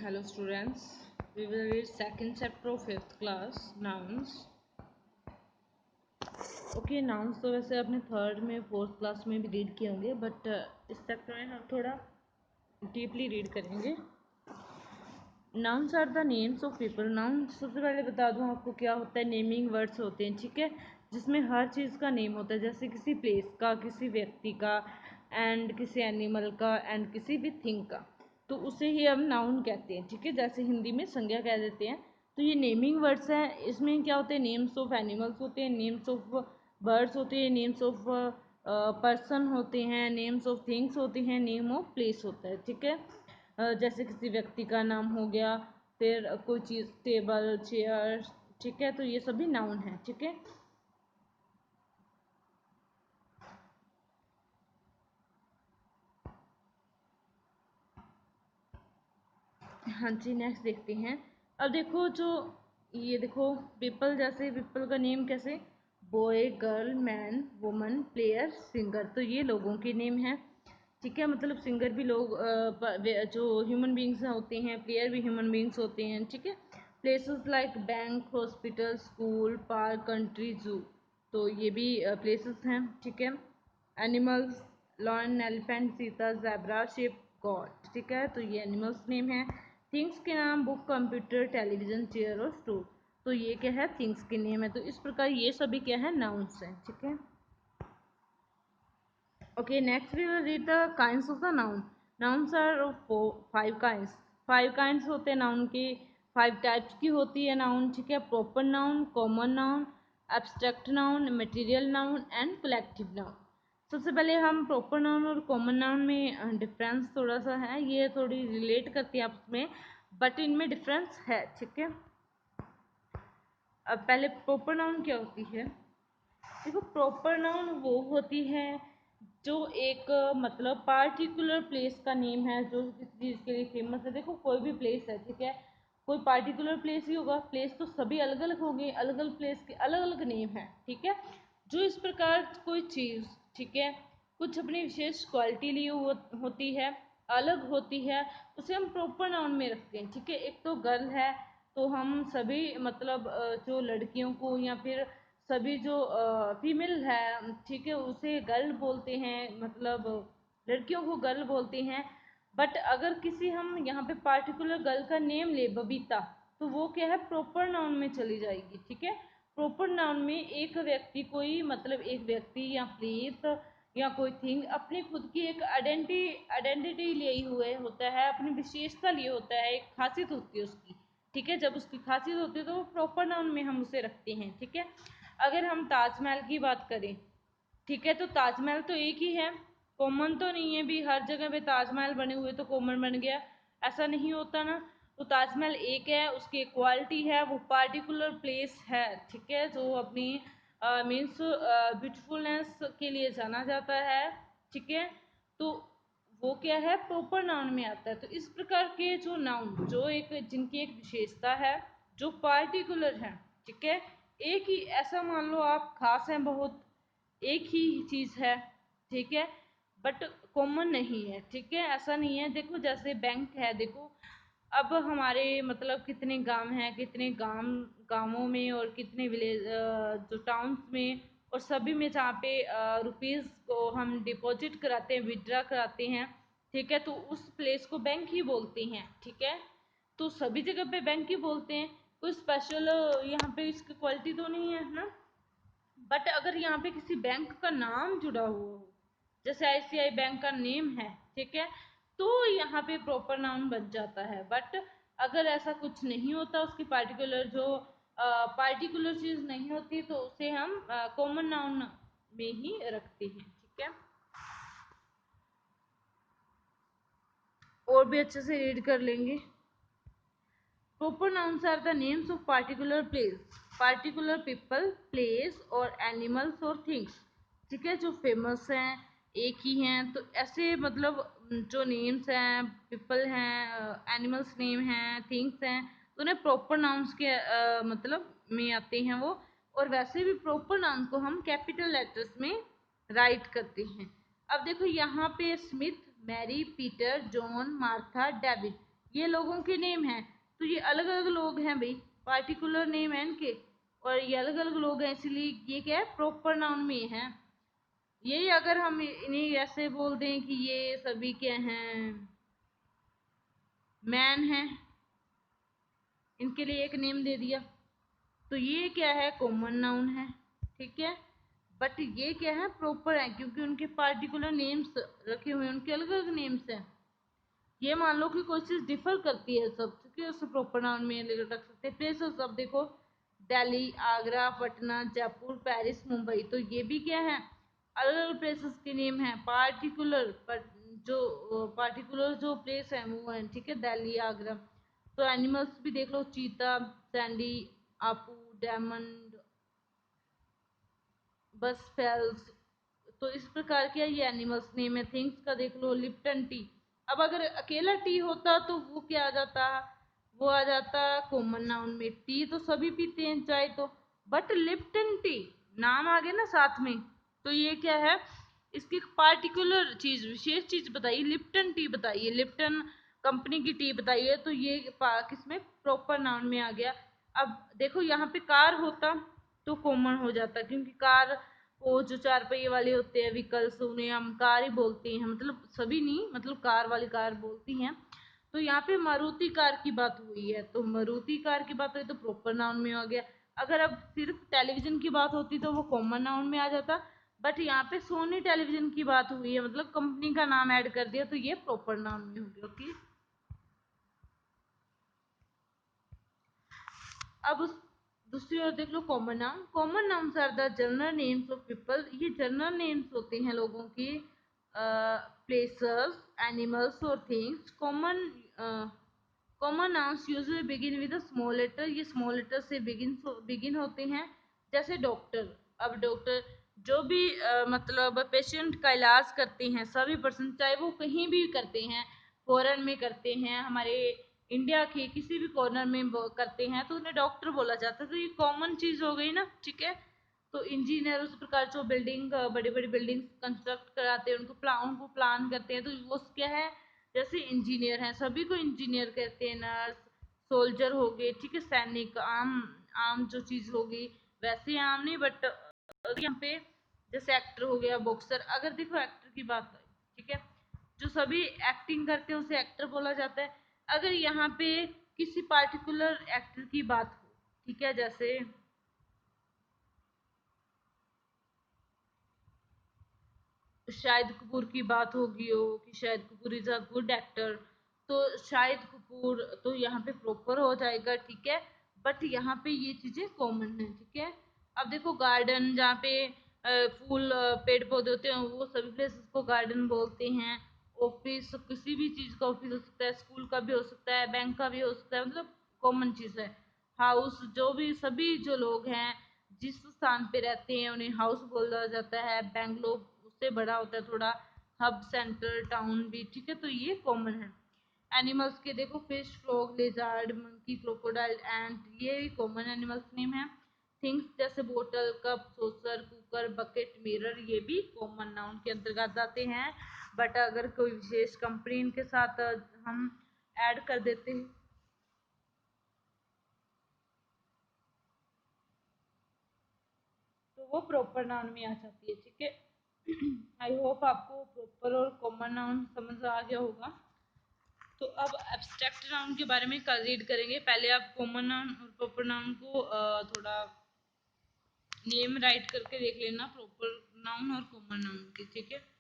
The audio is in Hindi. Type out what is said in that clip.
Hello students, we will read second chapter of 5th class, nouns. Okay nouns तो वैसे आपने थर्ड में फोर्थ क्लास में भी रीड किए होंगे, बट इस चैप्टर में हम थोड़ा डीपली रीड करेंगे। Nouns are the names of people. Nouns सबसे पहले बता दूं आपको क्या होता है। नेमिंग वर्ड्स होते हैं, ठीक है, जिसमें हर चीज़ का नेम होता है, जैसे किसी प्लेस का, किसी व्यक्ति का, एंड किसी एनिमल का, एंड किसी भी थिंग का, तो उसे ही हम नाउन कहते हैं, ठीक है। जैसे हिंदी में संज्ञा कह देते हैं, तो ये नेमिंग वर्ड्स हैं। इसमें क्या होते हैं, नेम्स ऑफ एनिमल्स होते हैं, नेम्स ऑफ बर्ड्स होते हैं, नेम्स ऑफ पर्सन होते हैं, नेम्स ऑफ थिंग्स होती हैं, नेम ऑफ प्लेस होता है, ठीक है। जैसे किसी व्यक्ति का नाम हो गया, फिर कोई चीज़, टेबल, चेयर, ठीक है, तो ये सभी नाउन है, ठीक है। हाँ जी, नेक्स्ट देखते हैं। अब देखो जो ये देखो पीपल, जैसे पीपल का नेम कैसे, boy, girl, man, woman, player, singer, तो ये लोगों के नेम हैं, ठीक है। मतलब सिंगर भी लोग जो ह्यूमन बींग्स होते हैं, प्लेयर भी ह्यूमन बींग्स होते हैं, ठीक है। Places like bank, hospital, school, park, country, जू, तो ये भी प्लेसेस हैं, ठीक है। Animals, lion, elephant, Sita, zebra, ship, God, ठीक है, तो ये एनिमल्स नेम है। थिंग्स के नाम, बुक, कंप्यूटर, टेलीविजन, चेयर और स्टूल, तो ये क्या है, थिंग्स के नेम है। तो इस प्रकार ये सभी क्या है, नाउन्स हैं, ठीक है। Okay, next we will read the kinds of the noun. Nouns are of 5 kinds. 5 kinds होते हैं नाउन के, 5 टाइप्स की होती है नाउन, ठीक है। Proper noun, common noun, abstract noun, material noun and collective noun. सबसे पहले हम प्रॉपर नाउन और कॉमन नाउन में डिफरेंस थोड़ा सा है, ये थोड़ी रिलेट करती है आपस में, बट इनमें डिफरेंस है, ठीक है। अब पहले प्रॉपर नाउन क्या होती है। देखो, प्रॉपर नाउन वो होती है जो एक मतलब पार्टिकुलर प्लेस का नेम है, जो किसी चीज़ के लिए फेमस है। देखो, कोई भी प्लेस है, ठीक है, कोई पार्टिकुलर प्लेस ही होगा, प्लेस तो सभी अलग अलग होंगे, अलग अलग प्लेस के अलग अलग नेम है, ठीक है। जो इस प्रकार कोई चीज़, ठीक है, कुछ अपनी विशेष क्वालिटी लिए होती है, अलग होती है, उसे हम प्रॉपर नाउन में रखते हैं, ठीक है। एक तो गर्ल है, तो हम सभी मतलब जो लड़कियों को या फिर सभी जो फीमेल है, ठीक है, उसे गर्ल बोलते हैं, मतलब लड़कियों को गर्ल बोलते हैं। बट अगर किसी हम यहाँ पे पार्टिकुलर गर्ल का नेम ले, बबीता, तो वो क्या है, प्रॉपर नाउन में चली जाएगी, ठीक है। प्रॉपर नाउन में एक व्यक्ति, कोई मतलब एक व्यक्ति या प्लेस या कोई थिंग अपनी खुद की एक आइडेंटिटी लिए हुए होता है, अपनी विशेषता लिए होता है, एक खासियत होती है उसकी, ठीक है। जब उसकी खासियत होती है तो वो प्रॉपर नाउन में हम उसे रखते हैं, ठीक है। अगर हम ताजमहल की बात करें, ठीक है, तो ताजमहल तो एक ही है, कॉमन तो नहीं है भी हर जगह पे ताजमहल बने हुए तो कॉमन बन गया, ऐसा नहीं होता ना। तो ताजमहल एक है, उसकी क्वालिटी है, वो पार्टिकुलर प्लेस है, ठीक है, जो अपनी मीन्स ब्यूटीफुलनेस के लिए जाना जाता है, ठीक है। तो वो क्या है, प्रॉपर नाउन में आता है। तो इस प्रकार के जो नाउन, जो एक जिनकी एक विशेषता है, जो पार्टिकुलर है, ठीक है, एक ही, ऐसा मान लो आप खास हैं बहुत, एक ही चीज़ है, ठीक है, बट कॉमन नहीं है, ठीक है, ऐसा नहीं है। देखो, जैसे बैंक है, देखो अब हमारे मतलब कितने गांव हैं, कितने गांवों में और कितने विलेज जो टाउन्स में और सभी में, जहाँ पे रुपीज़ को हम डिपॉजिट कराते हैं, विड्रा कराते हैं, ठीक है, तो उस प्लेस को बैंक ही बोलते हैं, ठीक है। तो सभी जगह पे बैंक ही बोलते हैं, कोई स्पेशल यहाँ पे इसकी क्वालिटी तो नहीं है ना। बट अगर यहाँ पे किसी बैंक का नाम जुड़ा हुआ हो, जैसे आईसीआई बैंक का नेम है, ठीक है, तो यहाँ पे प्रॉपर नाउन बन जाता है। बट अगर ऐसा कुछ नहीं होता, उसकी पार्टिकुलर जो पार्टिकुलर चीज नहीं होती, तो उसे हम कॉमन नाउन में ही रखते हैं, ठीक है। और भी अच्छे से रीड कर लेंगे। Proper nouns are the names of particular people, place और animals और things, ठीक है, जो फेमस हैं, एक ही हैं। तो ऐसे मतलब जो नेम्स हैं, पीपल हैं, एनिमल्स नेम हैं, थिंग्स हैं, तो उन्हें प्रॉपर नाउन्स के मतलब में आते हैं वो। और वैसे भी प्रॉपर नाउन को हम कैपिटल लेटर्स में राइट करते हैं। अब देखो, यहाँ पे Smith, Mary, Peter, John, Martha, David, ये लोगों के नेम है, तो ये अलग अलग लोग हैं भाई, पार्टिकुलर नेम है इनके, और ये अलग अलग लोग हैं, इसलिए ये क्या है, प्रॉपर नाउन में है। यही अगर हम इन्हें ऐसे बोल दें कि ये सभी क्या हैं, मैन है, इनके लिए एक नेम दे दिया, तो ये क्या है, कॉमन नाउन है, ठीक है। बट ये क्या है, प्रॉपर है, क्योंकि उनके पार्टिकुलर नेम्स रखे हुए हैं, उनके अलग अलग नेम्स हैं। ये मान लो कि कोई चीज डिफर करती है सब, क्योंकि उसे प्रॉपर नाउन में रख सकते हैं। प्लेसेस अब देखो, दिल्ली, आगरा, पटना, जयपुर, पेरिस, मुंबई, तो ये भी क्या है, अलग अलग प्लेसेस के नेम है। पार्टिकुलर जो प्लेस है वो है, ठीक है, दिल्ली, आगरा। तो एनिमल्स भी देख लो, चीता, सैंडी, आपू, डायमंड, बस फेल्स, तो इस प्रकार के ये एनिमल्स नेम है। थिंग्स का देख लो, लिप्टन टी। अब अगर अकेला टी होता तो वो क्या आ जाता, वो आ जाता कॉमन नाउन में। टी तो सभी पीते हैं चाय तो, बट लिप्टन टी नाम आ गया ना साथ में, तो ये क्या है, इसकी पार्टिकुलर चीज, विशेष चीज बताइए, लिप्टन टी बताइए, लिप्टन कंपनी की टी बताइए, तो ये किसमें, प्रॉपर नाउन में आ गया। अब देखो यहाँ पे कार होता तो कॉमन हो जाता, क्योंकि कार, वो जो चार पहिए वाले होते हैं व्हीकल्स, उन्हें हम कार ही बोलते हैं, मतलब सभी नहीं, मतलब कार वाली कार बोलती हैं। तो यहाँ पे मारुति कार की बात हुई है, तो मारुति कार की बात हुई तो प्रॉपर नाउन में आ गया। अगर अब सिर्फ टेलीविजन की बात होती तो वो कॉमन नाउन में आ जाता, बट यहाँ पे सोनी टेलीविजन की बात हुई है, मतलब कंपनी का नाम ऐड कर दिया, तो ये प्रॉपर नाउन में हो गया। ओके, अब उस दूसरी ओर देख लो, common noun. Common nouns are the general names of people, ये जनरल नेम्स होते हैं लोगों की, प्लेसेस, एनिमल्स और things. Common nouns usually begin with a small letter, ये स्मॉल लेटर से बिगिन होते हैं। जैसे डॉक्टर, अब डॉक्टर जो भी मतलब पेशेंट का इलाज करते हैं, सभी पर्सन, चाहे वो कहीं भी करते हैं, फॉरेन में करते हैं, हमारे इंडिया के किसी भी कॉर्नर में करते हैं, तो उन्हें डॉक्टर बोला जाता है। तो ये कॉमन चीज हो गई ना, ठीक है। तो इंजीनियर उस प्रकार जो बिल्डिंग, बड़ी बड़ी बिल्डिंग कंस्ट्रक्ट कराते हैं, उनको प्लान करते हैं, तो वो क्या है, जैसे इंजीनियर हैं, सभी को इंजीनियर कहते हैं। नर्स, सोल्जर हो गए, ठीक है, सैनिक, आम आम जो चीज होगी, वैसे आम नहीं, बट यहाँ पे जैसे एक्टर हो गया, बॉक्सर, अगर देखो एक्टर की बात है, ठीक है, जो सभी एक्टिंग करते हैं उसे एक्टर बोला जाता है। अगर यहाँ पे किसी पार्टिकुलर एक्टर की बात हो, ठीक है, जैसे शाहिद कपूर की बात होगी हो कि Shahid Kapoor is a good actor, तो शाहिद कपूर तो यहाँ पे प्रॉपर हो जाएगा, ठीक है। बट यहाँ पे ये चीजें कॉमन है, ठीक है। अब देखो गार्डन, जहाँ पे फूल, पेड़ पौधे होते हैं, वो सभी प्लेसेस को गार्डन बोलते हैं। ऑफिस, किसी भी चीज का ऑफिस हो सकता है, स्कूल का भी हो सकता है, बैंक का भी हो सकता है, मतलब कॉमन चीज है। हाउस, जो भी सभी जो लोग हैं जिस स्थान पे रहते हैं उन्हें हाउस बोला जाता है। बेंगलोर उससे बड़ा होता है थोड़ा, हब, सेंटर, टाउन भी, ठीक है, तो ये कॉमन है। एनिमल्स के देखो, fish, frog, lizard, monkey, crocodile, ant, ये कॉमन एनिमल्स नेम है। थिंग्स जैसे बोतल, cup, saucer, cooker, bucket, mirror, ये भी कॉमन नाउन के अंतर्गत आते हैं। बट अगर कोई विशेष कंपनी इनके साथ हम ऐड कर देते हैं, तो वो प्रॉपर नाउन में आ जाती है, ठीक है। आई होप आपको प्रॉपर और कॉमन नाउन समझ आ गया होगा। तो अब एब्स्ट्रैक्ट नाउन के बारे में कल रीड करेंगे। पहले आप कॉमन नाउन और प्रॉपर नाउन को थोड़ा नेम राइट करके देख लेना, प्रॉपर नाउन और कॉमन नाउन के, ठीक है।